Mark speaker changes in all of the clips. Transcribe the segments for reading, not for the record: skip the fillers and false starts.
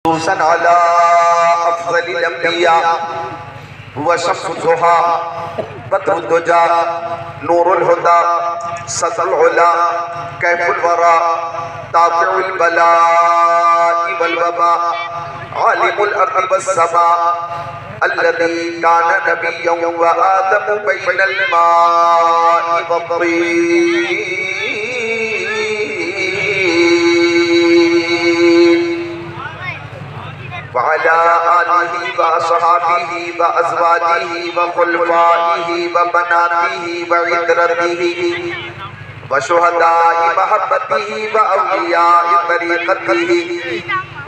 Speaker 1: खुसूसन अला अफ़ज़लिल अंबिया व शम्सुहा बद्रुद दुजा नूरुल हुदा सदरुल उला कैफुल वरा ताबिउल बलाई वल वबा आलिमुल अर्दि वस समा अल्लज़ी काना नबिय्यन व आदम बैनल माइ वत्तीन वअला आलिहि व अस्हाबिहि व अज़वाजिहि व खुलफाइहि व बनातिहि व इत्रतिहि व शुहदाइ महब्बतिहि व औलियाइ तरीक़तिहि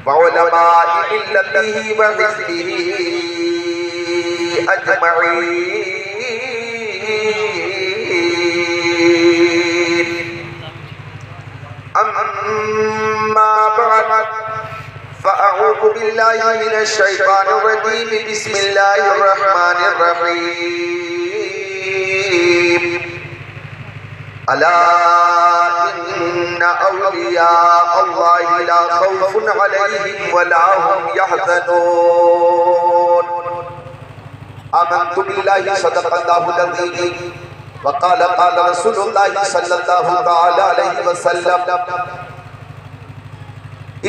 Speaker 1: व उलमाइ मिल्लतिहि व हिज़्बिहि अजमईन। अम्मा बअद फ़अऊज़ु बिल्लाहि मिनश शैतानिर रजीम बिस्मिल्लाहिर रहमानिर रहीम। अला इन्ना औलिया अल्लाहि ला खौफुन अलैहिम वला हुम यहज़नून। आमन्तु बिल्लाहि सदक़ल्लाहुल अज़ीम व क़ाल रसूलुल्लाहि सल्लल्लाहु तआला अलैहि वसल्लम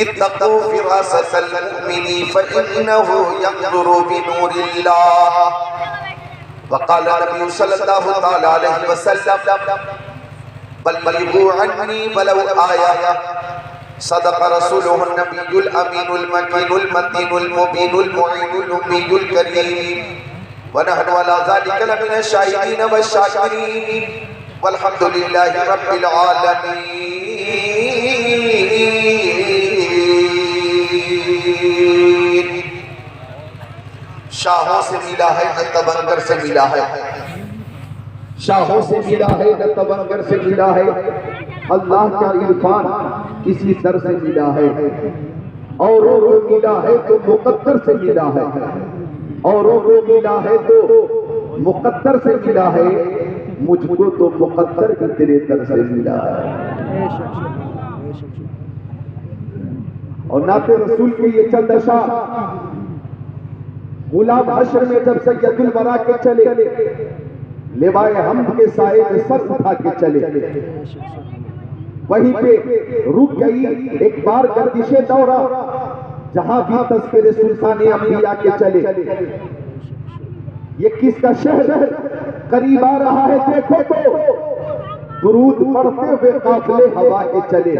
Speaker 1: इत्तक़ू फ़िरासतल मुमिनी फ़इन्नहु यंज़ुरु बिनूरिल्लाह व क़ाल नबी सल्लल्लाहु तआला अलैहि वसल्लम बल्लिगू अन्नी वलौ आया सदक़ रसूलुहुन नबियुल अमीनुल मकीनुल मतीनुल मुबीनुल मुईनुल उम्मीयुल करीम व नहनु अला ज़ालिका लमिनश शाहिदीन वश्शाकिरीन वल्हम्दुलिल्लाहि रब्बिल आलमीन। शाहों से मिला है न तबंगर से मिला है, शाहों से मिला है न तबंगर से मिला है। अल्लाह का इरफान किसी दर से मिला है, औरों को मिला है तो मुकद्दर से मिला है, औरों को मिला है तो मुकद्दर से मिला है, मुझको तो मुकद्दर की तेरे दर से मिला है। और नाते रसूल की ये चंद दशा गुलाम हश्र में जब सैयदुल वरा के चले, लिवाए हम्द के साए में सर उठा के चले, वहीं पे रुक गई एक बार गर्दिशे दौरा, जहां भी तज़किरे सुल्ताने अंबिया के चले। ये किसका शहर है, करीब आ रहा है देखो तो, दुरूद पढ़ते हुए काफिले हवा के चले।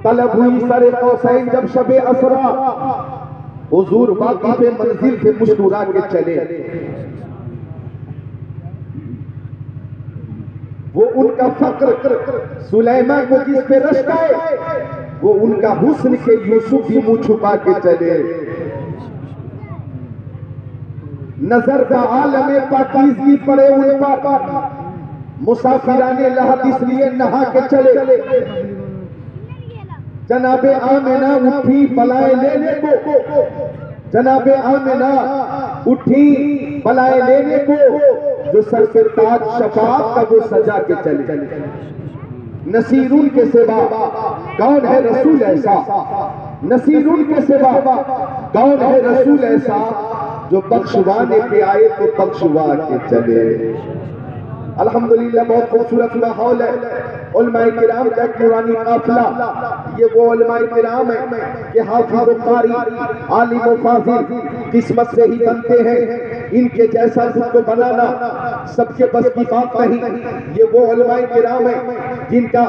Speaker 1: तलब हुई सरे कौसैन जब शबे असरा, हुजूर बाकी पे मंजिल से मुस्कुरा के चले। वो उनका फक्र सुलैमान को जिस पे रश गए, वो उनका हुस्न के यूसुफ भी मुंह छुपा के चले। नजर का आलम पाकीज़गी पड़े उन पर, मुसाफिराने लहद इसलिए नहा के चले। जनाबे आमिना उठी बलाए लेने को, जनाबे आमिना उठी बलाए लेने को, जो सर पे ताज शफाअत का वो सजा के चले। नसीरुन के सिवा कौन है रसूल ऐसा, नसीरुन के सिवा कौन है रसूल ऐसा, जो बख्शवाने पे आए तो बख्शवा के चले। अल्हम्दुलिल्लाह बहुत खूबसूरत माहौल है। उलमाए किराम का पुरानी काफिला, ये वो उलमाए किराम है कि हाफिज़ कारी आलिम व फाज़िल किस्मत से ही बनते हैं, इनके जैसा खुद को बनाना सबके बस की बात नहीं। ये वो उलमाए किराम है जिनका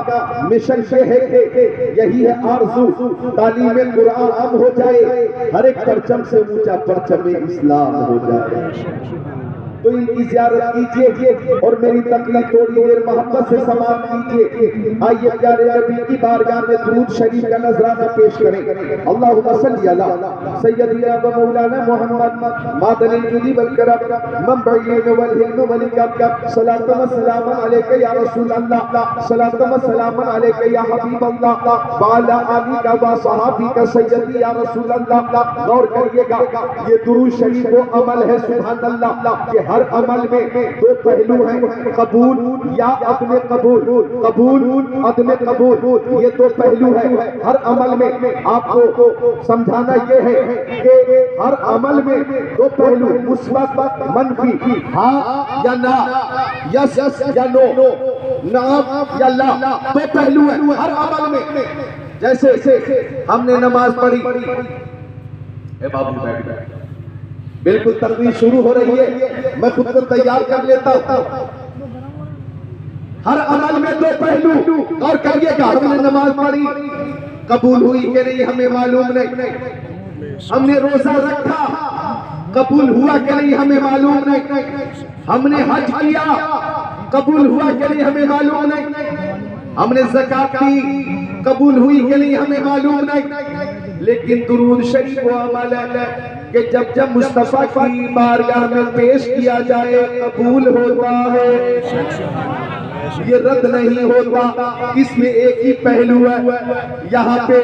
Speaker 1: मिशन ये है कि यही है आरज़ू, तालीम कुरान आम हो जाए, हर एक परचम से ऊंचा परचम इस्लाम हो जाए। तो इनकी ज़ियारत कीजिए और मेरी तकलीफ थोड़ी देर मोहब्बत से समाप्त कीजिए। आइए प्यारे नबी की बारगाह में दुरूद शरीफ का नजराना पेश करें। अल्लाहुम्मा सल्ली अला सय्यदिना व मौलाना मुहम्मद मादनिल जुदी वल करम मंबइल इल्म वल हिल्म वल हिकम। सलातो व सलाम अलैका या रसूल अल्लाह, सलातो व सलाम अलैका या हबीब अल्लाह, व अला आली का व सहाबी का सय्यदी या रसूल अल्लाह। गौर करिएगा, ये दुरूद शरीफ वो अमल है सुभान अल्लाह हर अमल में दो पहलू हैं, कबूल या अदम कबूल। कबूल अदम कबूल, ये दो पहलू है हर अमल में। आपको समझाना ये है कि हर अमल में दो पहलू, मुस्बत मनफी, हाँ या ना, यस या नो, नाम या ला, दो पहलू है हर अमल में। जैसे हमने नमाज पढ़ी, बाबू बैठ गए, बिल्कुल तकरीर शुरू हो रही है, मैं खुद को तैयार कर लेता हूँ। हर अमल में दो पहलू, और करिएगा हमने नमाज पढ़ी, कबूल हुई कि नहीं हमें मालूम नहीं। हमने रोजा रखा, कबूल हुआ कि नहीं हमें मालूम नहीं। हमने हज किया, कबूल हुआ कि नहीं हमें मालूम नहीं। हमने ज़कात दी, कबूल हुई कि नहीं हमें मालूम नहीं। लेकिन दुरूद शरीफ वो अमल है कि जब जब मुस्तफा की बारगाह में पेश किया जाए कबूल होता है, ये रद्द नहीं होता। इसमें एक ही पहलू है, यहाँ पे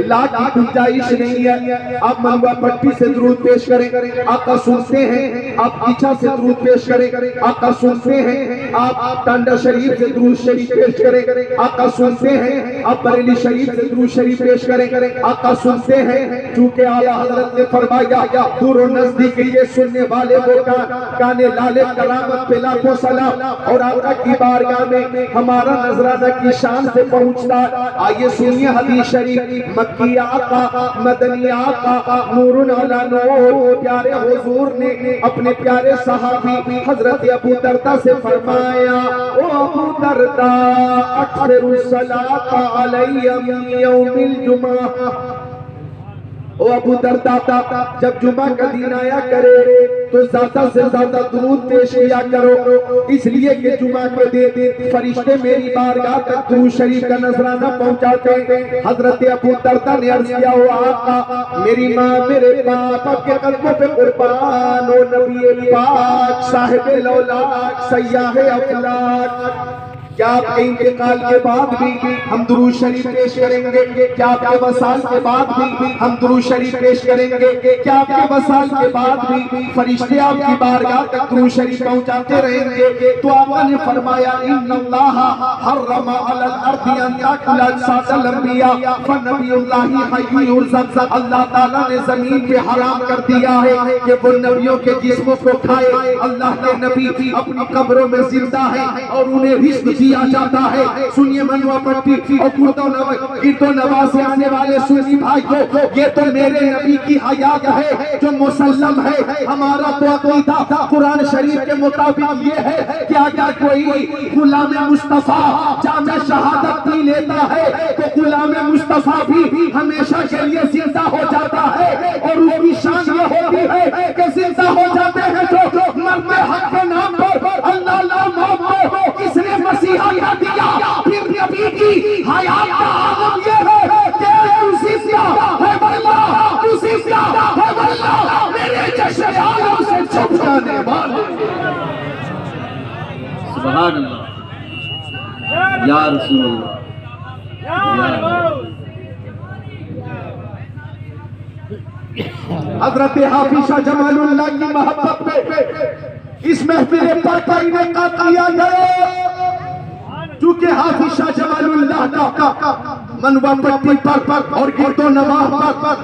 Speaker 1: लाख की गुंजाइश नहीं है। आप मलबा पट्टी से दुरूद पेश करें, आका सुनते हैं। आप इच्छा से दुरूद पेश करें, आका सुनते हैं। आप टांडा शरीफ से दुरूद शरीफ पेश करें, आका सुनते हैं। आप बरेली शरीफ से दुरूद शरीफ पेश करें, आका सुनते हैं। चूंकि आला हजरत ने फरमाया दूर और नजदीक ये सुनने वाले वो काने लाले करामत पे लाखों सलाम। और आका की बारगाह में हमारा नजराना की शान से पहुंचता। आइए सुनिए हदीस शरीफ, मक्की आका, मदनी आका, नूरुन अला नूर, प्यारे हुजूर ने अपने प्यारे सहाबी हजरत अबू दरदा से फरमाया, ओ अबू दरदा अक्सरुस सलात अलैया मिन यौमिल जुमा। ओ अबू दरदा, जब जुमा का दिन आया करे तो ज्यादा से ज्यादा दुरूद पेश किया करो, इसलिए कि जुमा के दिन फरिश्ते मेरी बारगाह तक दुरूद शरीफ का नजराना पहुंचाते। हजरत अबू दरदा ने अर्ज किया, ओ आका, मेरी माँ मेरे बाप आपके कदमों पे कुर्बान, ओ नबी पाक साहिब लौलाक सयाह अफलाक, क्या आपके इंतकाल के बाद भी हम दुरूद शरीफ पेश करेंगे? क्या आपके वसाल के बाद भी हम दुरूद शरीफ पेश करेंगे? क्या आपके वसाल के बाद भी फरिश्ते आपकी बारगाह तक दुरूद शरीफ पहुंचाते रहेंगे? तो आका ने फरमाया, इन्नल्लाह हर्रमा अलल अर्दी अन याकुला अजसादल अंबिया फनबियुल्लाहि हय्युन युरज़क़। अल्लाह ताला ने जमीन पे हराम कर दिया है कि वो नबियों के जिस्मों को खाए। अल्लाह के नबी अपनी कब्रों में जिंदा है और उन्हें रिज़्क़ दिया जाता है। सुनिए मनवा पट्टी और कीर्तो नवा से आने वाले सुन्नी भाई को, ये तो मेरे नबी की हयात है जो मुसल्लम है। हमारा तो अकीदा कुरान शरीफ के मुताबिक ये है कि अगर कोई गुलाम मुस्तफा जामे शहादत पी लेता है तो गुलाम मुस्तफा भी हमेशा के लिए जिंदा हो जाता है। और उसकी शान ये होती है कि जिंदा हो जाते हैं जो मरते हक के नाम पर। अल्लाह किसने मसीहा का दिया? फिर नबी की हयात का आलम ये है कि उसी से है वल्लाह, उसी से है वल्लाह मेरे जश्न आलम से छुप जाने वाले। सुभान अल्लाह या रसूल अल्लाह। हजरत हाफिज जमालुल्लाह की मोहब्बत पे इस महफिल पर का इनेकाद किया गया। चूंकि हाफिज शाह जमालुल्लाह का मनवा पट्टी पर और गिरदो नवाह पर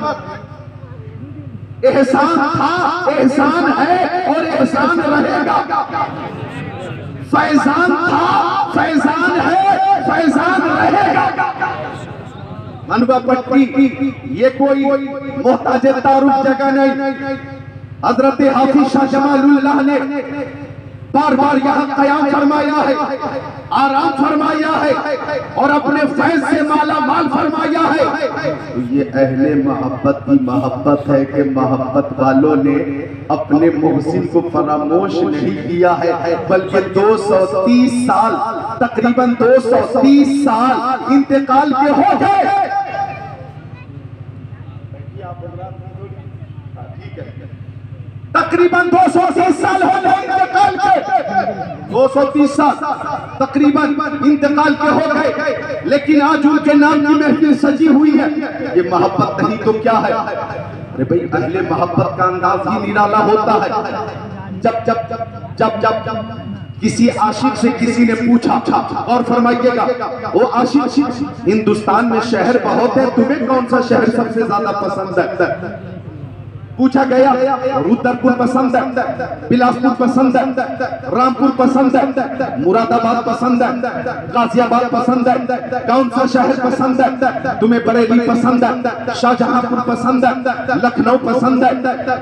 Speaker 1: एहसान था, एहसान है और एहसान रहेगा। फैजान था, फैजान है, फैजान रहेगा। मनवा पट्टी ये कोई मोहताज तारुफ जगह नहीं। हजरत हाफिज शाह जमालुल्लाह ने बार बार यहाँ कयाम फरमाया है, आराम फरमाया है और अपने फैज से माला माल फरमाया है। तो ये अहले मोहब्बत की मोहब्बत है कि मोहब्बत वालों ने अपने मोहसिन को फरामोश नहीं किया है, बल्कि 230 साल, तकरीबन 230 साल इंतकाल के हो गए। तकरीबन 230 साल हो गए इंतकाल के, 230 साल तकरीबन इंतकाल के हो गए। लेकिन आज उनके नाम की महफिल सजी हुई है। ये मोहब्बत नहीं तो क्या है? अरे भाई, अहले मोहब्बत का अंदाज ही निराला होता है। जब जब जब किसी आशिक से किसी ने पूछा और फरमाइएगा वो आशिक, हिंदुस्तान में शहर बहुत है, तुम्हें कौन सा शहर सबसे ज्यादा पसंद है? पूछा गया रुद्रपुर पसंद है, बिलासपुर पसंद है, रामपुर पसंद है, मुरादाबाद पसंद है, गाजियाबाद पसंद है, कौन सा शहर पसंद है? तुम्हें बरेली पसंद है, शाहजहांपुर पसंद है, लखनऊ पसंद है,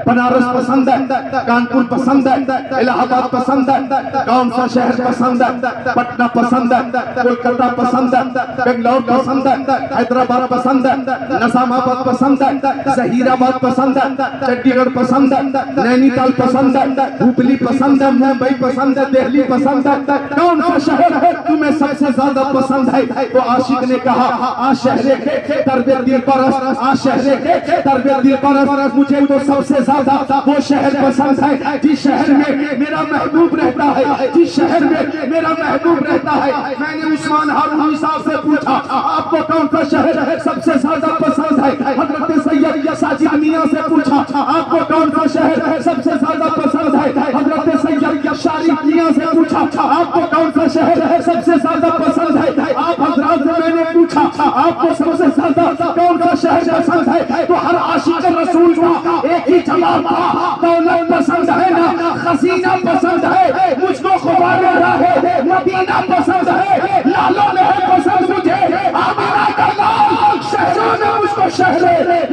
Speaker 1: बनारस पसंद है, कानपुर पसंद है, इलाहाबाद पसंद है, कौन सा शहर पसंद है? पटना पसंद है, कोलकाता पसंद है, बेंगलोर पसंद है, हैदराबाद पसंद है, निजामाबाद पसंद है, जहीराबाद पसंद है, चंडीगढ़ पसंद है, नैनीताल पसंद है, हुबली पसंद है, मुंबई पसंद है, दिल्ली पसंद है, कौन सा शहर है तुम्हें सबसे ज्यादा पसंद है? तो आशिक ने कहा आ शहरे के दर्द दिल परस, आ शहरे के दर्द दिल परस, मुझे तो सबसे ज्यादा वो शहर पसंद है जिस शहर में मेरा महबूब रहता है, जिस शहर में मेरा महबूब रहता है। मैंने उस्मान हारून साहब से पूछा आपको कौन सा शहर सबसे ज्यादा पसंद है? हजरत सैयद साजिद मियां से पूछा आपको कौन सा शहर सबसे ज्यादा पसंद है? हजरत सैयद शारिफ मियां से पूछा आपको कौन सा शहर सबसे ज्यादा पसंद है? आप हजरात से मैंने पूछा आपको सबसे ज्यादा कौन सा शहर पसंद है? तो हर आशिक रसूल का एक ही जवाब था, दौलत पसंद है ना, खजीना पसंद है, मुझको खुबारे राहे मदीना पसंद है, लालों ने है पसंद मुझे आमिना का लाल, शहरों ने मुझको शहर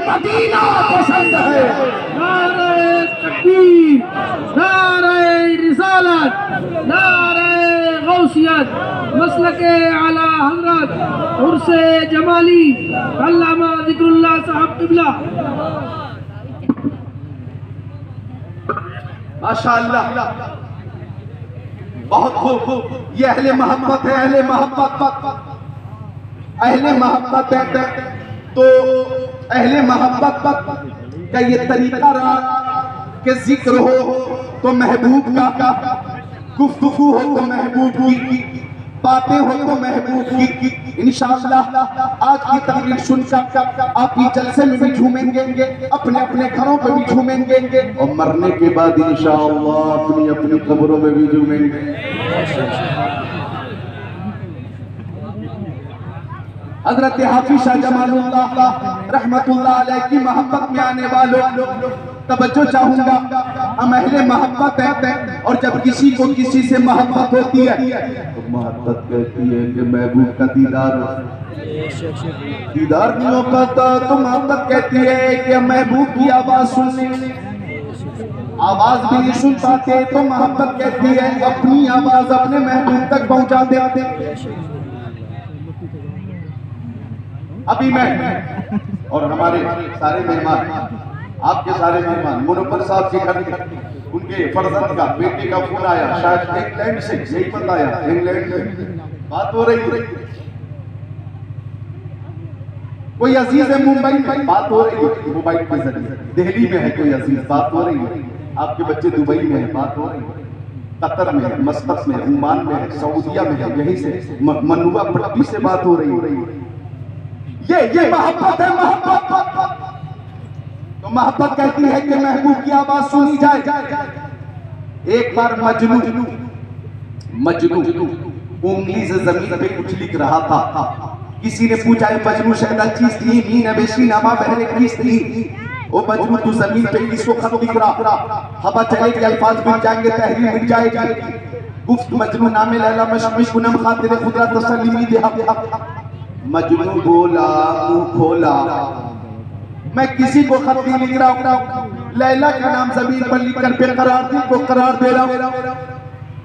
Speaker 1: मदीना पसंद है।
Speaker 2: नारे तकबीर, नारे रिसालत, नारे गौसियत, मसलके आला हजरत उर्से जमाली अल्लामा जिक्रुल्लाह साहब किबला।
Speaker 1: माशाअल्लाह, बहुत खूब। ये अहले मोहब्बत है, अहले मोहब्बत, अहले मोहब्बत है। तो अहले मोहब्बत का ये तरीका रहा कि जिक्र हो तो महबूब का, गुफ्तगू हो तो महबूब की, बातें हो तो महबूब की। इंशाअल्लाह आज की तकरीर सुनकर आप ये जलसे में भी झूमेंगे, अपने अपने घरों पे भी झूमेंगे, और मरने के बाद इंशाअल्लाह अपनी अपनी कब्रों में भी झूमेंगे। हजरत हाफिज शाह जमालुल्लाह रहमतुल्लाह अलैह की मोहब्बत में आने वालों तवज्जो चाहूंगा। हम अहले मोहब्बत हैं, और जब किसी को किसी से मोहब्बत होती है तो मोहब्बत कहती है कि महबूब का दीदार हो, दीदार नहीं हो पाता तो मोहब्बत कहती है कि महबूब की आवाज सुनने, आवाज भी नहीं सुन पाते तो मोहब्बत कहती है अपनी आवाज अपने महबूब तक पहुंचा देते। अभी मैं और हमारे सारे मेहमान, आपके सारे मेहमान, मुनव्वर साहब के घर में उनके फर्जंद का, बेटे का फोन आया, शायद इंग्लैंड से, यही बताया इंग्लैंड से बात हो रही, कोई अजीज है मुंबई में, बात हो रही है मोबाइल के जरिए, दिल्ली में है कोई अजीज, बात हो रही है, आपके बच्चे दुबई में है, बात हो रही है, कतर में है, मस्कत में है, ओमान में है, सऊदिया में है, यहीं से मनुआ पट्टी से बात हो रही है। ये मोहब्बत है, मोहब्बत। तो मोहब्बत कहती है कि महबूब की आवाज सुनी जाए। एक बार मजनू उंगली से जमीन पे कुछ लिख रहा था। किसी ने पूछा मजनू शायद चीज थी, मीन बेशी नामा बहरे किस थी? वो मजनू तू जमीन पे किसको खत लिख रहा? हवा चलेगी, अल्फाज मिल जाएंगे, तहरीर मिल जाएगी। गुफ्त मजनू नामे लैला मशमिश गुनम खातिर खुदरा तसल्ली दे। मजनू बोला, मुंह खोला, मैं किसी को खत नहीं लिख रहा हूं, लैला का नाम जमीन पर लिखकर बेकरार दिल को करार दे रहा हूं।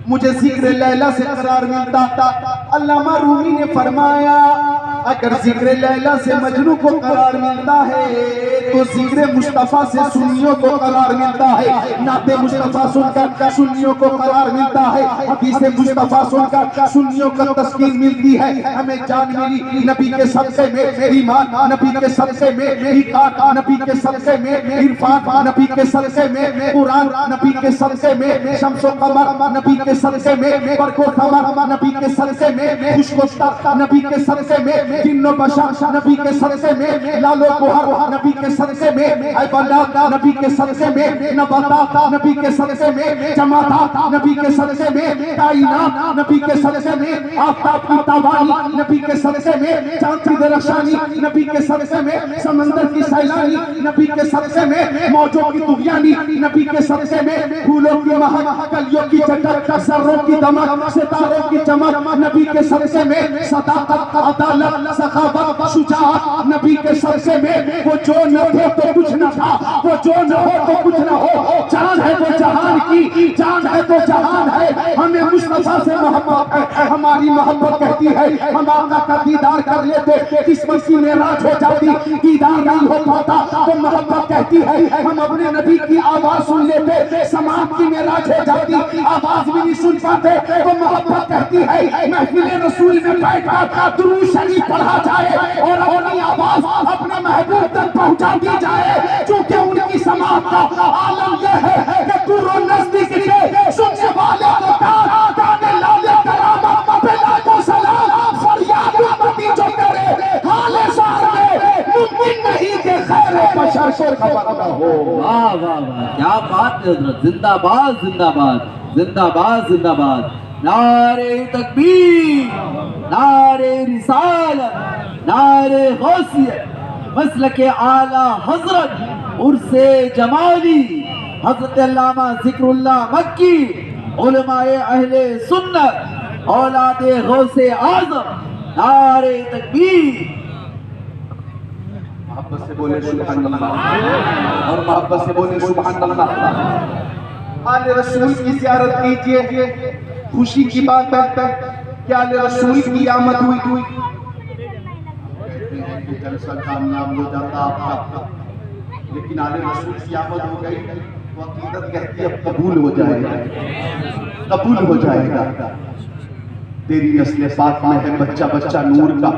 Speaker 1: मुझे जिक्र लैला से करार मिलता। अल्लामा रूमी ने फरमाया अगर जिक्र लैला से मजनू को करार मिलता है तो जिक्र मुस्तफा से सुन्नियों को करार मिलता है। नाते मुस्तफा सुनकर सुन्नियों को करार मिलता है। हदीसे मुस्तफा सुनकर सुन्नियों को तस्कीन मिलती है। हमें जान मिली नबी के सदक़े में, मेरी मां नबी के सदक़े में, मेरी काका नबी के सदक़े में, इरफान नबी के सदक़े में, कुरान नबी के सदक़े में, शम्सो कमर नबी के सदक़े में, बरको कमर नबी के सदक़े में, खुशकोता नबी के सदक़े में, जिन्नो बशर नबी के सदक़े में, लालो बुहर नबी के सदक़े में, ऐ बंदा नबी के सदक़े में, नबाता नबी के सदक़े में, जमाता नबी के सदक़े में, कायनात नबी के सदक़े में, आफ़ताब की तावानी नबी के सदक़े में, चाँद की दरख्शानी नबी के सदक़े में, समंदर की सैलानी नबी के सदक़े में, मौजों की तुग़यानी नबी के सदक़े में, फूलों की महक, कलियों की चटक, सर्रों की दमक, सितारों की चमक नबी के सदक़े में, सदाक़त, अदालत, सखावत, शुजाअत नबी के सदक़े में, वो जो न हो तो कुछ न था, वो जो न हो तो कुछ न हो, जान है तो जहान की, जान है तो जहान है, हमें मुस्तफा से मोहब्बत है, हमारी मोहब्बत कहती है हम आका का दीदार कर लेते, किस्मत की मेराज हो जाती, दीदार नहीं हो पाता तो मोहब्बत कहती है हम अपने नबी की आवाज सुन लेते, समात की मेराज हो जाती, आवाज भी नहीं सुन पाते तो मोहब्बत कहती है महफिल रसूल में बैठकर दुरूद शरीफ पढ़ा जाए और अपनी आवाज अपने महबूब तक पहुंचा दी जाए, क्योंकि उनकी समात का आलम यह है कि दूर नजदीक के सुनने वाले को गाने लाले करामत पे लाखों सलाम, फरियाद उम्मती जो करे हाले सार में, मुमकिन नहीं कि खैर बशर को खबर न हो।
Speaker 3: वाह वाह वाह, क्या बात है हज़रत, जिंदाबाद जिंदाबाद जिंदाबाद जिंदाबाद, नारे तकबीर, नारे रिसालत, नारे गौसियत, मसलके आला हजरत उर्से जमाली, हजरत अल्लामा ज़िक्रुल्लाह मक्की, उलमाए अहले सुन्नत, औलादे गौसे आज़म, नारे तकबीर।
Speaker 1: मोहब्बत से बोले सुभान अल्लाह और मोहब्बत से बोले सुभान अल्लाह। आले रसूल की ज़ियारत कीजिए, खुशी की बात है कि आले रसूल की आमद हुई, जलसा कामयाब हो जाता आपका, लेकिन आले रसूल की आमद हो गई तो अकीदत कहती है अब कबूल हो जाएगा, कबूल हो जाएगा। तेरी नस्ल पाक में है बच्चा बच्चा नूर का,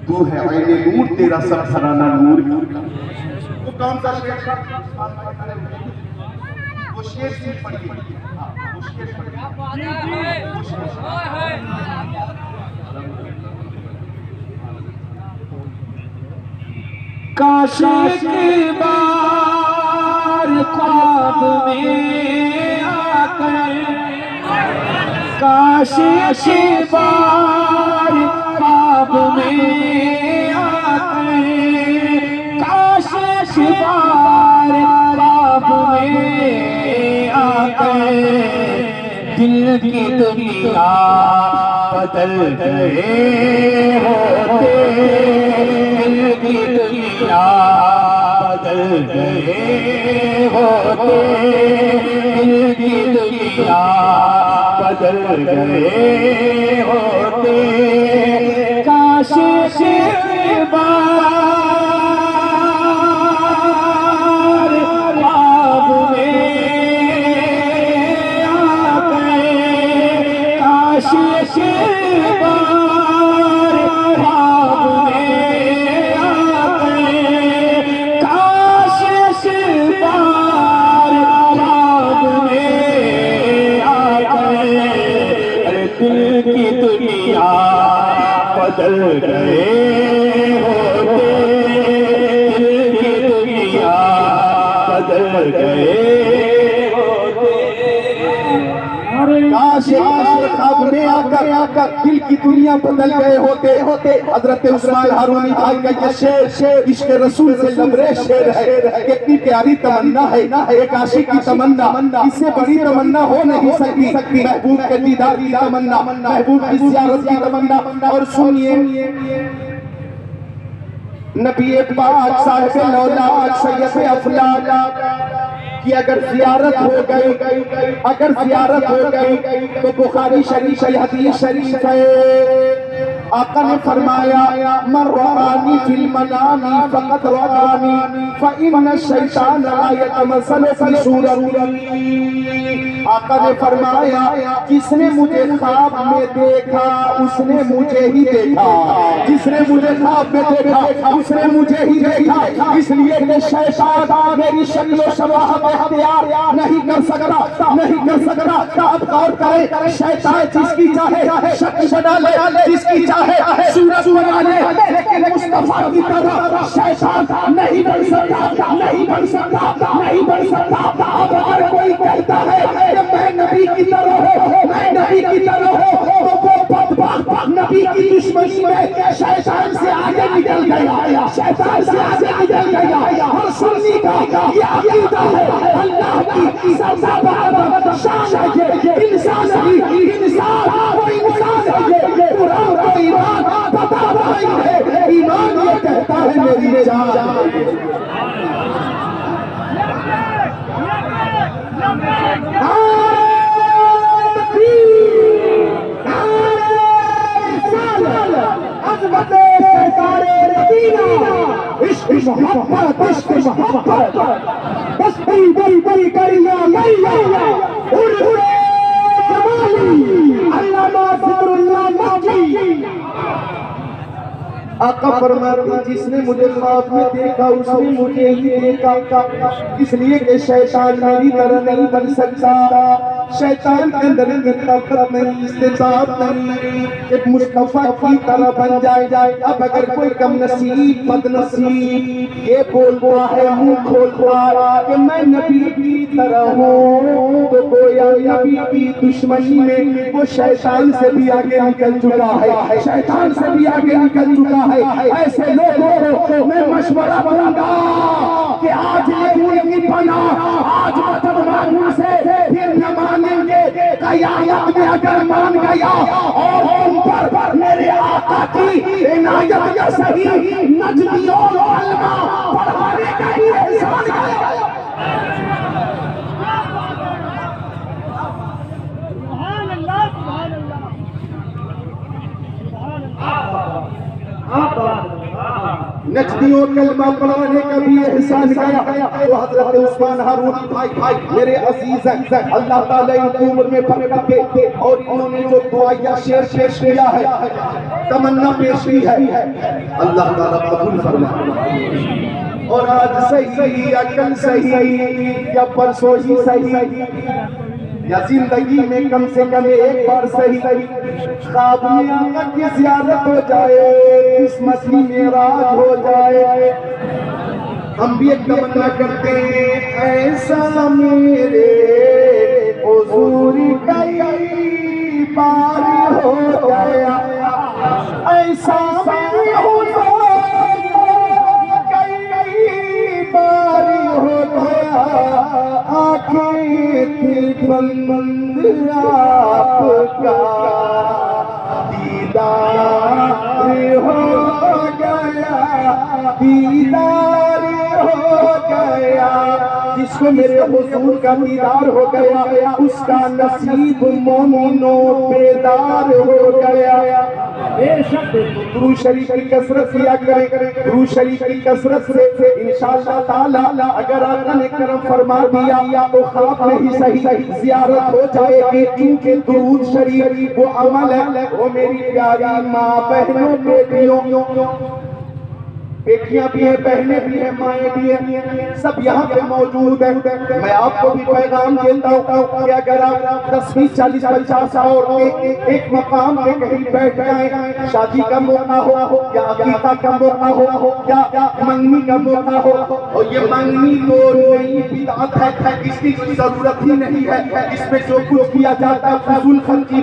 Speaker 1: तू है ऐने नूर, तेरा सब घराना नूर का। वो कौन सा शेर था? वो शेर से पढ़िए, वो शेर पढ़िए।
Speaker 3: काश के बार ख्वाब में आकर, काश के बार ख्वाब में आकर, काश के बार ख्वाब में आकर, दिल की दुनिया बदल गए होते, दिल की दुनिया बदल गए होते, दिल की दुनिया बदल गए होते, काश के बार ख्वाब में आकर, काश के बार ख्वाब में आकर, काश के बार ख्वाब में आकर, दिल की दुनिया बदल गए होते, दिल की दुनिया बदल गए होते।
Speaker 1: काश ख्वाब में आकर दिल की दुनिया बदल गए होते। हजरत उस्मान हारूनी भाई का ये शेर इश्क रसूल से लबरेज शेर है। कितनी प्यारी तमन्ना है, एक आशिक की तमन्ना, इससे बड़ी तमन्ना हो नहीं सकती। महबूब के दीदार की तमन्ना, महबूब की ज़ियारत की तमन्ना। और सुनिए नबी पाक साहिब लौलाद सैयद अफलाक कि अगर ज़ियारत हो गई, अगर ज़ियारत हो गई तो बुखारी शरीफ हदीस शरीफ है, आका ने फरमाया मन रआनी फिल मनामी फक़त रआनी फ़इन्न शैतान ला यतमस्सलु फ़ी सूरती। आका ने फरमाया जिसने मुझे ख्वाब में देखा उसने मुझे ही देखा, जिसने मुझे ख्वाब में देखा उसने मुझे ही देखा। इसलिए कि कि शैतान मेरी शक्ल शबाह में इख्तियार नहीं कर सकता, नहीं कर सकता। अब गौर करें, शैतान जिसकी चाहे शक्ल बना ले, जिसकी चाहे सूरत बना ले, लेकिन मुस्तफा की तरह शैतान नहीं बन सकता, नहीं बन सकता, नहीं बन सकता। अब अगर कोई कहता है कि मैं नबी की तरह हूं, मैं नबी की तरह हूं, तो वो बदबख्त नबी की दुश्मनी में शैतान से आगे निकल गया, शैतान से आगे निकल गया। और सुन्नी का ये अकीदा है, अल्लाह की सबसे बड़ा शान है ये इंसान ही इंसान, वो इंसान है ये कुरान को ईमान बता रही है। ईमान ये कहता है मेरी जान मोहब्बत, इश्क मोहब्बत, बस बड़ी बड़ी करिया मैया उड़े जमाली अल्लामा ज़िक्रुल्लाह मक्की। आका फरमाते जिसने मुझे ख्वाब में देखा उसने मुझे ही देखा, इसलिए कि शैतान मेरी तरह नहीं बन सकता। शैतान के अंदर ताकत नहीं, इस्तेताब नहीं कि मुस्तफा की तरह बन जाए। अब अगर कोई कम नसीब बदनसीब ये बोलता है मुंह खोलता कि मैं नबी की तरह हूँ, तो गोया नबी की दुश्मनी में वो शैतान से भी आगे निकल चुका है, शैतान से भी आगे निकल चुका है। ऐसे लोगों को मैं मशवरा दूंगा कि आज ले उनकी पनाह, आज मतलब मांगने से फिर न मानेंगे। कयामत में अगर मान गया और उन पर मेरे आका की इनायत का सही नजदियों अल्मा पढ़ाने का ही एहसान गया। नजदियों कलमा पढ़ाने का भी एहसान गया। तो हजरत उस्मान हारून भाई मेरे अजीज हैं, अल्लाह ताला इनकी उम्र में बरकत दे और इन्होंने जो दुआया शेर पेश किया है, तमन्ना पेश की है, अल्लाह ताला कबूल फरमाए। और आज सही या कल सही या परसों ही सही या जिंदगी में कम से कम एक बार सही ख्वाब में आका की ज़ियारत हो जाए, किस्मत की मेराज हो जाए। हम भी एक तमन्ना करते हैं, ऐसा मेरे हुजूर कई बार हो गया, ऐसा मेरे हुजूर कई बार हो गया। आँखें थी बंद आपका दीदार हो गया, दीदार हो गया। जिसको मेरे हुजूर का दीदार हो गया उसका नसीब मोमिनो बेदार हो गया। दुरूद शरीफ की कसरत किया करें, दुरूद शरीफ की कसरत से इंशाअल्लाह ताला अगर आका ने करम फरमा दिया तो ख्वाब में ही सही ज़ियारत हो जाएगी। क्योंकि दुरूद शरीफ वो अमल है, वो मेरी प्यारी माँ बहनों बेटियां भी है, बहनें भी है, माएँ भी है, सब यहाँ पे मौजूद है। मैं आपको भी पैगाम देता हूँ कि अगर आप 10, 20, 40, 50 और एक मकाम पे कहीं बैठ जाए, शादी का मौका हो या अकीका का मौका हो या मंगनी का मौका हो, और ये मंगनी तो नई बिदअत है, इसकी जरूरत ही नहीं है। इसमें जो कुछ किया जाता है फजूल खर्ची है,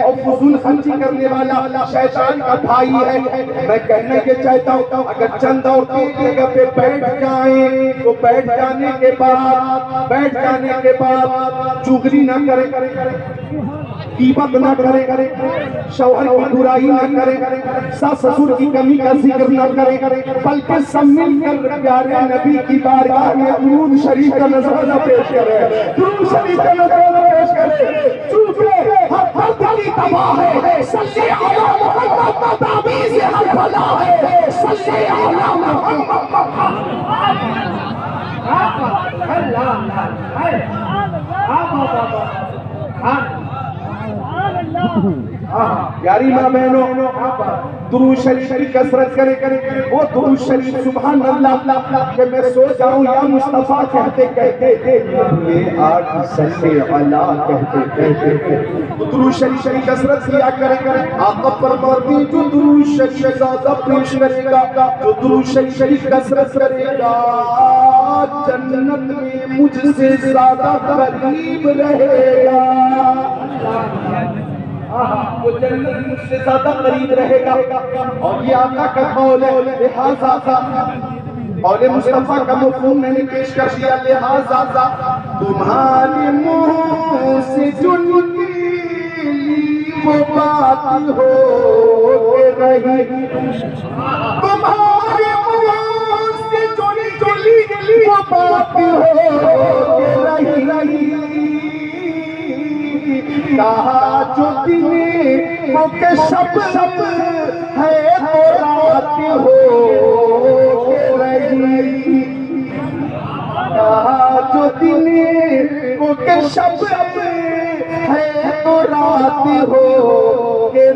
Speaker 1: और फजूल खर्ची करने वाला शैतान का भाई है। मैं कहना ये चाहता हूँ अगर चंद औरतें एक जगह पे बैठ जाएं तो बैठ जाने के बाद चुगली न करें, कीमत न करें, शौहर की बुराई न करें, सास ससुर की कमी का जिक्र न करें, बल्कि सब मिलकर प्यारे नबी की बारगाह में दुरूद शरीफ का नज़राना पेश करें, दुरूद शरीफ का नज़राना पेश करें। चूंकि हर दिल तबाह है, सल्ले अला मुहम्मद का ताबीज़ हर भला है, सल्ले अला मुहम्मद। प्यारी माँ बहनों, दुरूद शरीफ की कसरत करें। वो दुरूद शरीफ सुभान अल्लाह कि मैं सो जाऊं या मुस्तफा कहते कहते ये आज सल्ले अला कहते कहते दुरूद शरीफ की कसरत किया करें। आका फरमाती जो दुरूद शरीफ ज्यादा पेश करेगा, जो दुरूद शरीफ की कसरत करेगा, जन्नत में मुझसे ज्यादा करीब रहेगा। वो जन्नत मुझसे ज्यादा करीब रहेगा। और ये आका का कौल है, लिहाजा कौले मुस्तफा का मफ़हूम मैंने पेश कर दिया। लिहाजा तुम्हारे मुंह से जो निकली वो बात हो रही, तुम्हारे मुंह से जो निकली वो बात हो रही। कहा जो दिन वो के सब है तो रात हो रही। कहा जो दिन वो के सब है तो रात हो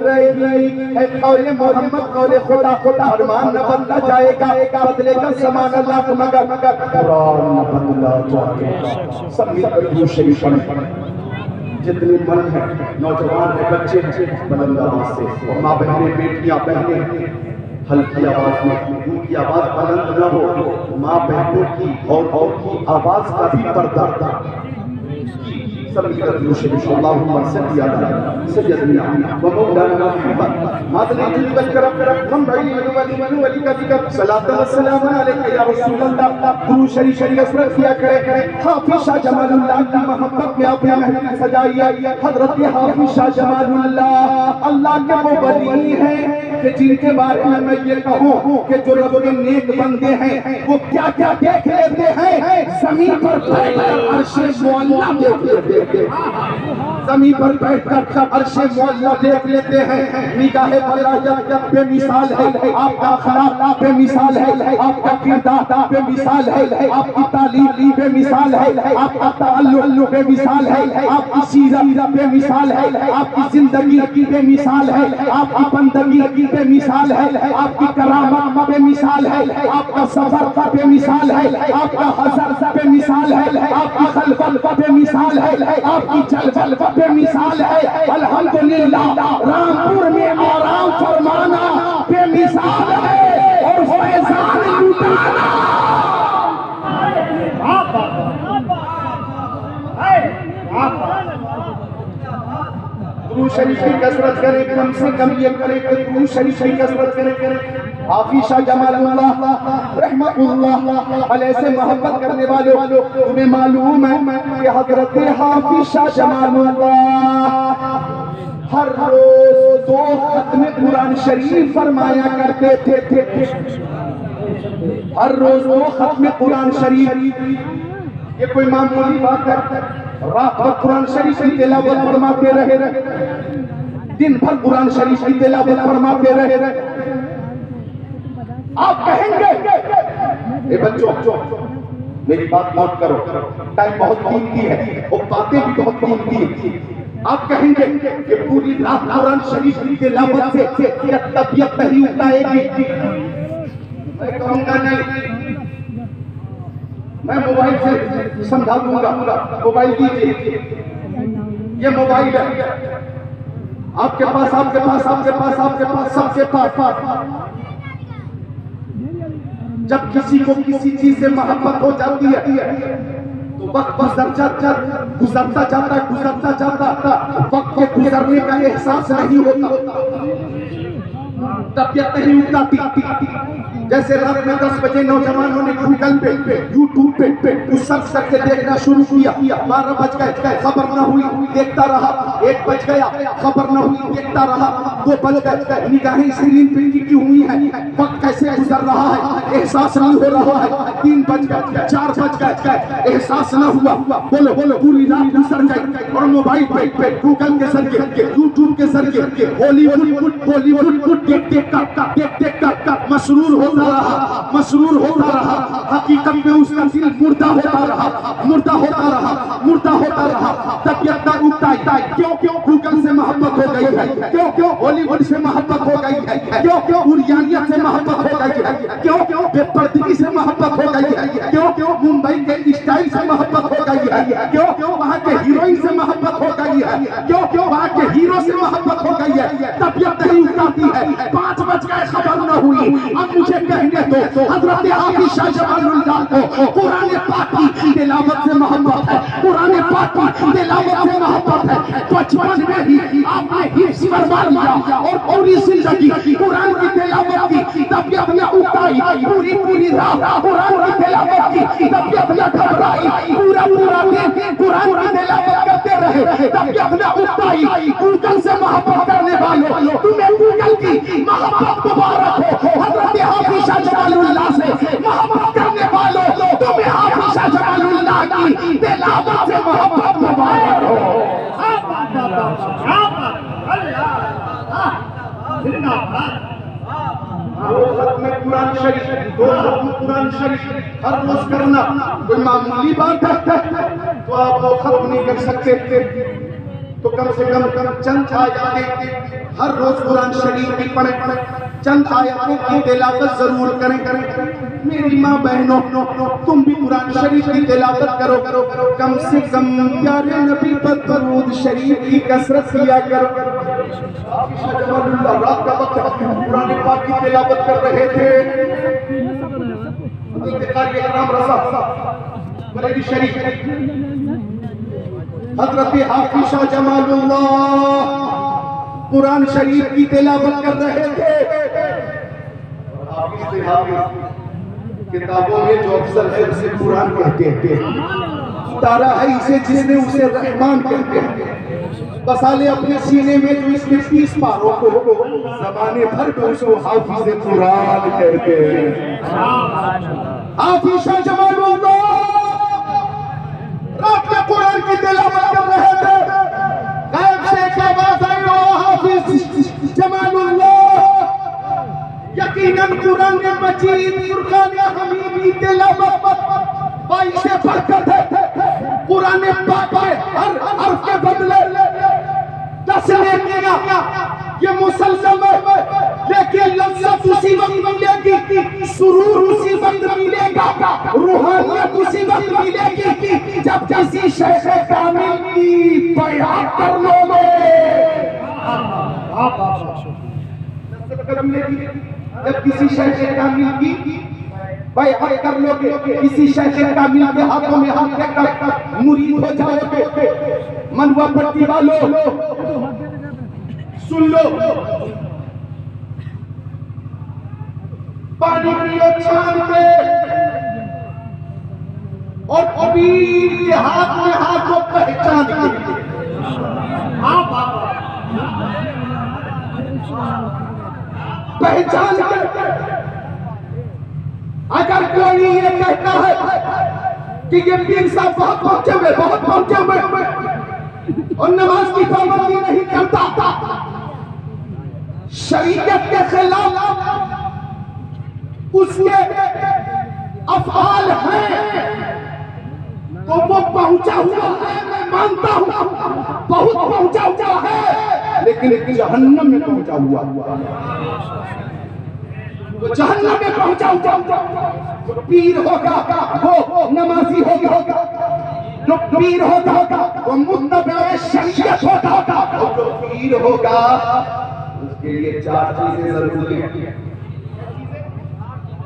Speaker 1: रही। है कौले मोहम्मद कौले खुदा फरमान न बदला जाएगा, बदले का समान अल्लाह मगर कुरान न बदला जाएगा। सब मिलकर दुरूद शरीफ पढ़ें। जितने मन है, नौजवान है, बच्चे हैं, बुलंद आवाज से, और माँ बहनें, बेटियां, बहनें हल्की आवाज में, उनकी आवाज बुलंद न हो। माँ बहनों की और की आवाज का भी पर्दा सब मिलकर दुरूद शरीफ अल्लाहुम्मा सल्ली अला सय्यदना व मौलाना मुहम्मद मादनी करम हम भाई वली का सलात व सलाम अलैका या रसूल अल्लाह। दुरूद शरीफ की कसरत किया करें। हाफिज शाह जमालुल्लाह की मोहब्बत में अपने महफिल सजाइए। हजरत हाफिज शाह जमालुल्लाह अल्लाह के वो वली हैं कि जिनके बारे में मैं ये कहूँ कि जो रब के नेक बंदे हैं वो क्या क्या देख लेते हैं। जमीन पर बैठकर अर्शे मौला देख लेते हैं, जमीन पर बैठकर अर्शे मौला देख लेते हैं। निगाहे बलागत बेमिसाल है, आपका अखलाक बेमिसाल है, आपका किरदार बेमिसाल है, आपकी तालीम बेमिसाल है, आपका ताल्लुक बेमिसाल है, आपकी सीरत बेमिसाल है, आपकी जिंदगी बेमिसाल है, आपकी बंदगी बेमिसाल है, आपकी करामत बेमिसाल है, आपका सफर बेमिसाल है, आपका हसर बेमिसाल है, आपकी खलवत बेमिसाल है, आपकी जलजल बेमिसाल है। अल्हम्दुलिल्लाह रामपुर में आराम फरमाना बेमिसाल है और फैजान लुटाना। दुरूद शरीफ की कसरत करें, कम से कम ये करें कि दुरूद शरीफ की कसरत करें। हाफिज शाह जमालुल्लाह रहमतुल्लाह अलैहि से मोहब्बत करने वालों, तुम्हें मालूम है कि हजरत हाफिज शाह जमालुल्लाह हर रोज 2 खत्म कुरान शरीफ फरमाया करते थे। हर रोज 2 खत्म कुरान शरीफ। ये कोई मामूली बात है? रात भर कुरान शरीफ की तिलावत फरमाते रहे, दिन भर कुरान शरीफ की तिलावत फरमाते रहे। आप कहेंगे ए बच्चों मेरी बात नोट करो, टाइम बहुत कीमती है और बातें भी बहुत कीमती हैं। आप कहेंगे कि पूरी रात कुरान शरीफ की तिलावत से क्या तबीयत नहीं उतारेगी? मैं कहूंगा नहीं, मैं मोबाइल से समझा दूंगा। मोबाइल दीजिए, ये मोबाइल है आपके पास, आपके पास, आपके पास, आपके पास, सबके पास। जब किसी को किसी चीज से मोहब्बत हो जाती है तो वक्त गुजरता जाता वक्त के गुजरने का एहसास नहीं होता, तबीयत नहीं उतारती। जैसे रात में 10 बजे नौजवानों ने गूगल पे यूट्यूब पे उस सर्च करके देखना शुरू किया। 12 बज गए, खबर न हुई, देखता रहा। 1 बज गया, खबर न हुई, देखता रहा। 2 बज गए, निगाहें स्क्रीन पे टिकी हुई है, वक्त कैसे गुजर रहा है एहसास नहीं हो रहा है। 3 बज गए, 4 बज गए, एहसास न हुआ। बोलो पूरी रात गुजर गई और मोबाइल पे गूगल के जरिए, यूट्यूब के जरिए बॉलीवुड देख कर मसरूर होता रहा। हकीकत में उसका दिल मुर्दा होता रहा। तबीयत न उगता। क्यों गूगल से मोहब्बत हो गई है, क्यों क्यों बॉलीवुड से मोहब्बत हो गई है, क्यों क्यों उरियानियत से मोहब्बत हो गई है, क्यों क्यों बेपर्दगी से मोहब्बत हो गई है, क्यों क्यों मुंबई के स्टाइल से मोहब्बत हो गई है, क्यों क्यों वहाँ के हीरोइन से मोहब्बत हो गई है, क्यों क्यों वहाँ के हीरो से मोहब्बत हो गई है। तबीयत नहीं उतारती है, 5 बज गए खबर न हुई, अब मुझे कहने दो हजरत हाफिज शाह जमालुल्लाह को कुरान पाक की तिलावत से मोहब्बत है, कुरान पाक की तिलावत से मोहब्बत है। बचपन में ही आपने हिफ्ज करवा लिया और पूरी जिंदगी कुरान की तिलावत की, तबीयत न उतारी, पूरी रात कुरान की तिलावत की, तबीयत न घबराई, पूरा दिन कुरान की तिलावत करते रहे, तबीयत न उतारी। गूगल से मोहब्बत करने वालों, तुम्हें गूगल की मोहब्बत मुबारक हो। हजरत हाफिज शाह जमालुल्लाह से मोहब्बत करने वालों, तुम्हें हाफिज शाह जमालुल्लाह की तिलावत से मोहब्बत मुबारक हो। कुरान शरीफ, कुरान शरीफ हर रोज करना कोई मामूली बात है, तो आप वो खत्म नहीं कर सकते, तो कम से कम चंद आयतें हर रोज कुरान शरीफ की पढ़े, चंद आयतों की तिलावत जरूर करें। मेरी माँ बहनों, तुम भी कुरान शरीफ की तिलावत करो, कम से कम प्यारे नबी पर दरूद शरीफ की कसरत किया करो। रात का वक्त कुरान पाक की तिलावत कर रहे थे, हजरत हाफिज शाह जमालुल्लाह कुरान शरीफ की तिलावत कर रहे थे। किताबों में जो अफसर है उसे कुरान कहते हैं, तारा है इसे जिसने उसे रहमान कहते हैं। बसाले अपने सीने में जो इसके 30 पारों को ज़माने भर में उसको हाफिज कुरान कहते हैं। हाफिज शाह जमालुल्लाह रात में कुरान की तिलावत कर रहे थे, गायब से एक आवाज आई, ओ हाफिज जमालुल्लाह, यकीनन कुरान मजीद फुरकान हमीद की तिलावत 22 से बरकत है। कुरान पाक के हर हर्फ के बदले 10 नेकियां, ये मुसलसल है, लेकिन लज्जत उसी वक्त मिलेगी, सुरूर उसी वक्त मिलेगा, रूहानियत उसी वक्त मिलेगी जब किसी शेख कामिल की बयान कर लोगे। जब किसी शेख कामिल की बयान कर लोगे, किसी शेख कामिल के हाथों में हाथ रखकर मुरीद हो जाओगे। मनवा पट्टी वालों सुन लो, पानी पियो छान के और पीर के हाथ में हाथ को पहचान के। पहचान के अगर कोई ये कहता है कि ये पीर साहब बहुत पहुंचे हुए और नमाज की पाबंदी नहीं करता, शरीयत के खिलाफ उसके अफआल हैं, तो वो पहुंचा हुआ है, मैं मानता हूं, बहुत पहुंचा हुआ है, लेकिन जहन्नम में पहुंचा हुआ, वो जहन्नम में पहुंचा हुआ। पीर होगा वो नमाजी होगा, जो पीर होगा वो मुत्तबे शरीयत होगा, और जो पीर होगा उसके लिए 4 चीजें जरूरी हैं।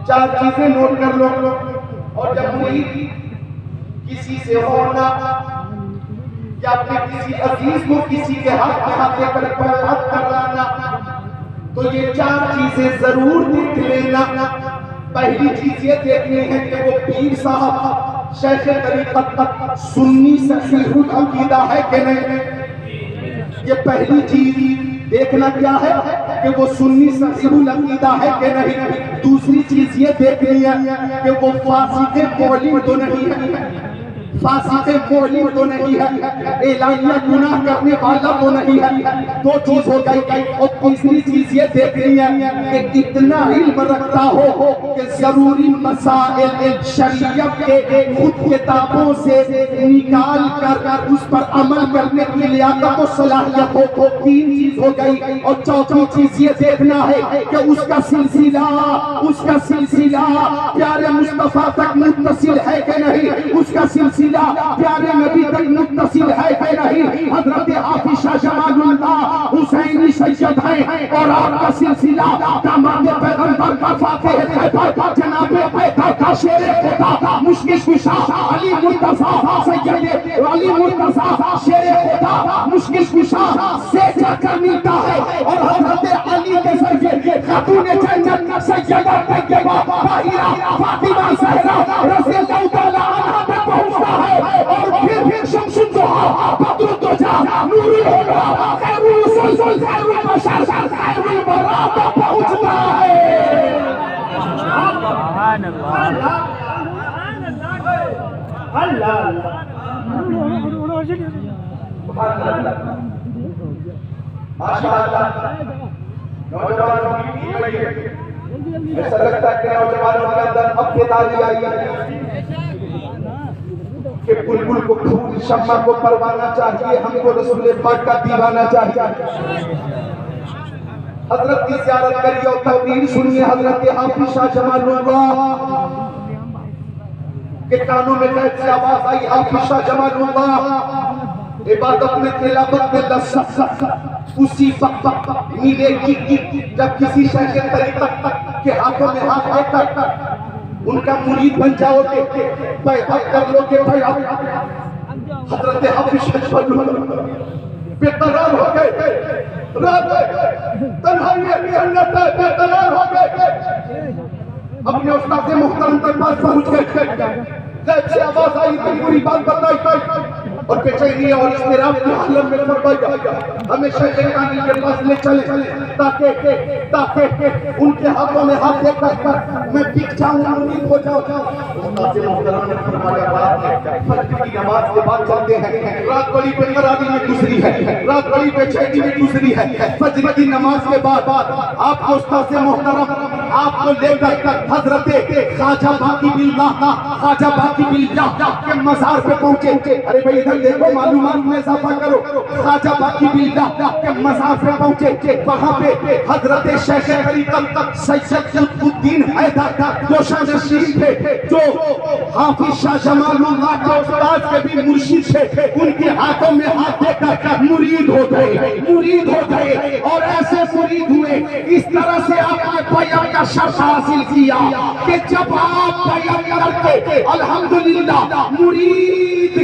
Speaker 1: 4 चीजें नोट कर लो। और जब मुरीद किसी से होना या अपने किसी अजीज को किसी के हाथ में हाथ लेकर बैत कराना, तो ये 4 चीजें जरूर देख लेना। पहली चीज ये देखनी है कि वो पीर साहब शेख तरीक़त सुन्नी सहीहुल अकीदा है कि नहीं। ये पहली चीज देखना क्या है कि वो सुन्नी सहीहुल अकीदा है कि नहीं। दूसरी चीज ये देखनी है कि वो फासिक़े मौलिद तो नहीं है। फासिक़े मोहलिन तो नहीं है, एलानिया गुनाह करने वाला तो नहीं है। दो चीज हो गई। और तीसरी चीज ये देखनी है कि इतना इल्म रखता हो कि जरूरी मसाइल शरीयत के खुद किताबों से निकाल कर उस पर अमल करने की लियाकत और सलाहियत हो। तीन चीज हो गई। और चौथी चीज ये देखना है कि उसका सिलसिला प्यारे मुस्तफा तक मुत्तसिल है कि नहीं, उसका सिलसिला प्यारे नबी तक मुत्तसिल है कि नहीं। हजरत हाफिजा जमालुल्लाह हुसैनी सैयद है और आपका सिलसिला दामाद पैगंबर का फातिह जनाबे पैगंबर का शेर खुदा मुश्किल कुशा अली मुर्तजा सैयद अली मुर्तजा शेर खुदा मुश्किल कुशा से जाकर मिलता है। और हजरत अली के सैयद खातून जन्नत सैयदा तैयबा ताहिरा फातिमा ज़हरा रज़ी अल्लाह तआला अन्हा पे पहुंचता है। और फिर शम्सुद्दोहा बद्रुद्दोजा नूरुल हुदा खैरुल रसूल खैरुल बशर खैरुल वरा पे पहुंचता है। सुभान अल्लाह अल्लाह माशाअल्लाह। नौजवानों की ऐसा लगता है कि नौजवानों के अंदर अब बेदारी आई है कि बुलबुल को फूल, शम्मा को परवाना चाहिए, हमको रसूल पाक का दीवाना चाहिए। हजरत की ज़ियारत करिए और तकरीर सुनिए। हजरत हाफिजा जमालुल्लाह के कानों में कैसी आवाज आई। हाफिजा जमालुल्लाह इबादत में, तिलावत में लज़्ज़त उसी वक्त मिलेगी जब किसी शय के तरीक़त के हाथों में हाथ आकर उनका मुरीद बन जाओगे, बैअत कर लोगे। हजरत हाफिजा बेकरार हो गए, रात तन्हाई के अंदर बेकरार हो गए, अपने उस्ताद मुहतरम के पास पहुंच गए। जैसे आवाज आई तो पूरी बात बताई और बेचैनी और इस्तिराब के हालत में फरमाया हमेशा शैतान के पास ले चले ताकि उनके हाथों में हाथ देकर मैं बिक जाऊं, मुरीद हो जाऊं। उस्ताद मुहतरम ने फरमाया फजर की नमाज के बाद चलते हैं। रात बड़ी बेकरारी में गुजरी है, रात बड़ी बेचैनी में गुजरी है। फजर की नमाज के बाद आपको उस्ताद मुहतरम आपको लेकर हजरत ख्वाजा बाकी बिल्लाह के मज़ार पे पहुंचे। अरे भाई इधर देखो, मालूमात में इजाफा करो। ख्वाजा बाकी बिल्लाह के मज़ार पे पहुंचे। वहां पे हजरत शेख तरीक़त सैयद कुतुबुद्दीन हैदर रोशन नशीन थे, जो हाफिजा जमालुल्लाह के उस्ताद के भी मुर्शिद थे। उनके हाथों में हाथ देकर मुरीद हो गए और ऐसे मुरीद हुए। इस तरह से आपने पैगंबर का शर्त हासिल किया कि जब आप पैगंबर करके अल्हम्दुलिल्लाह मुरीद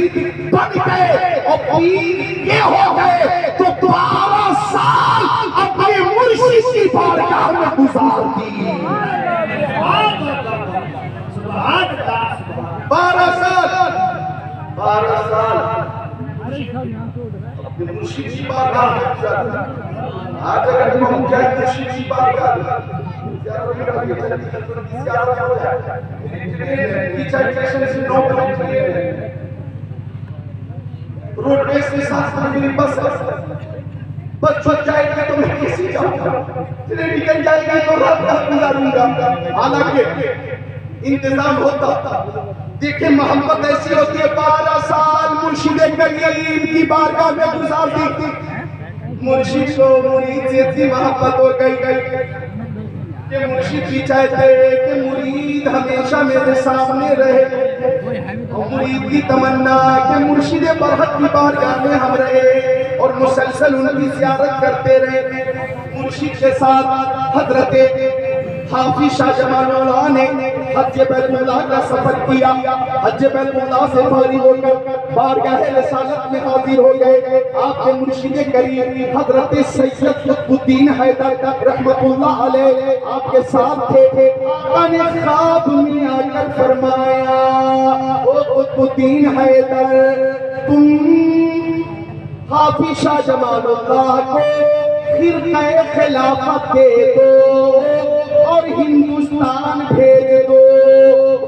Speaker 1: बन गए और पीर के हो गए तो 12 साल अपने मुर्शिद की बारगाह में गुजार दी। 12 साल अपने मुर्शिद की बारगाह में गुजार दी। आज अगर हम जाए मुर्शिद की बारगाह रोडवेज के साथ मेरी बस छूट जाएगी तो मैं कैसे जाऊंगा, ट्रेन निकल जाएगी तो रात का गुजारूंगा। हालांकि इंतजाम होता। देखिए मोहब्बत ऐसी होती है। 12 साल मुर्शिद करीम की बारगाह में गुजार दी। मुर्शिद को मुरीद से इतनी मोहब्बत हो गई कि मुर्शिद भी चाहते कि मुरीद हमेशा मेरे सामने रहे। और मुरीद की तमन्ना कि मुर्शिद बरहक की बारगाह में हम रहे और मुसलसल उनकी ज़ियारत करते रहे। मुर्शिद के साथ हजरत हाफिजा जमालुल्लाह ने हज बैतुल्लाह का सफर किया। हज बैतुल्लाह से फारिग होकर बारगाह रिसालत में हाजिर हो गए। आपके मुर्शिद करीम हजरत सैयद कुतुबुद्दीन हैदर रहमतुल्लाह अलैह आपके साथ थे। आका ने ख्वाब में आकर फरमाया, ओ कुतुबुद्दीन हैदर, तुम हाफिजा जमालुल्लाह को खिरक़े खिलाफत दे दो और हिंदुस्तान भेज दो।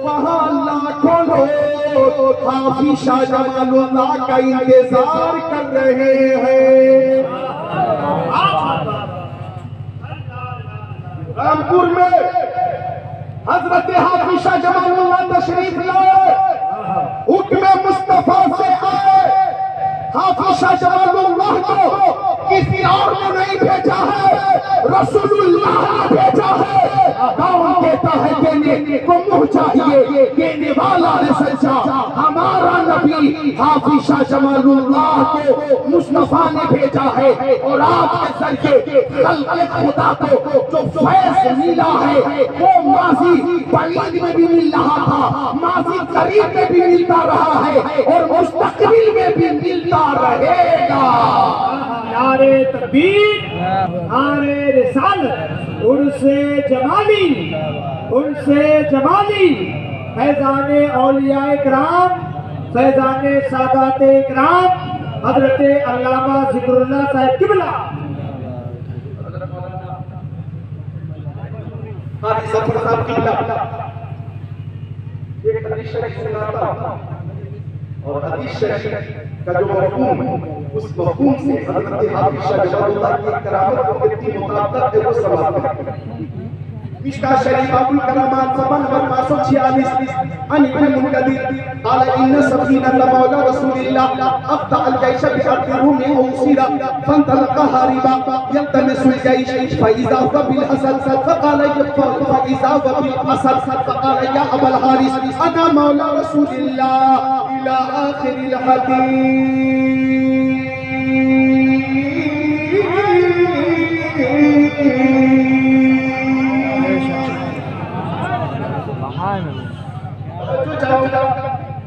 Speaker 1: वहाँ लाखों लोग हाफिज शाह जमालुल्लाह का इंतजार कर रहे हैं। रामपुर में हजरत हाफिज शाह जमालुल्लाह तशरीफ लाए, हुक्म मुस्तफा से आए। हाफिज शाह जमालुल्लाह को किसी और ने नहीं भेजा है, रसूलुल्लाह ने भेजा है। कौन कहता है देने को मुंह चाहिए, देने वाला ने सच्चा हमारा नबी हाफिज शाह जमालुल्लाह को मुस्तफा ने भेजा है। और आपके जरिए खल्क़े खुदा को जो फैज़ मिला है वो माज़ी बईद में भी मिल रहा था, माज़ी करीब में भी मिलता रहा है और मुस्तक़बिल में भी मिलता रहेगा।
Speaker 3: नारे तकबीर, नारे रिसालत, उर्से जमाली, उर्से जमाली, फैज़ाने औलियाए किराम, फैज़ाने सादाते किराम, हज़रत अल्लामा ज़िक्रुल्लाह साहिब किबला।
Speaker 1: हाजी ज़फ़र साहब किबला एक हदीस शरीफ सुनाता और हदीस शरीफ का जो मफ़हूम है उस मफ़हूम से हज़रत हाफिज शाह जमालुल्लाह की करामत को कितनी मुताबिक है वो समझते हैं। मिश्का शरीफ अबुल करामात सफ़ा नंबर 546 अन इब्न मुनकदिर क़ाल इन्न सफ़ीना मौला रसूलिल्लाह अफ़ता अल जैश बि अर्दि रूम औ सीरा फंतलqa हारिबा यल्तमिसुल जैश फइज़ा हुवा बिल असद फ़क़ाल फइज़ा हुवा बिल असद फ़क़ाल या अबल हारिस अना मौला रसूलिल्लाह इला आखिरिल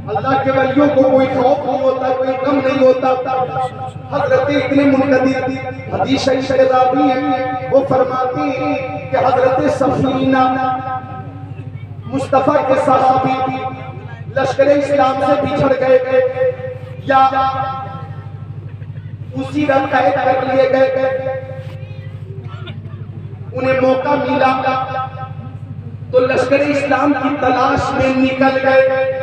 Speaker 1: अल्लाह के वलियों को कोई खौफ नहीं होता, कोई गम नहीं होता। हजरत इब्न मुनकदिर हदीस शरीफ के रावी हैं, वो फरमाती हैं कि हजरत सफीना मुस्तफा के सहाबी लश्कर इस्लाम से बिछड़ गए या उसी रंग कैद कर लिए गए, उन्हें मौका मिला तो लश्कर इस्लाम की तलाश में निकल गए।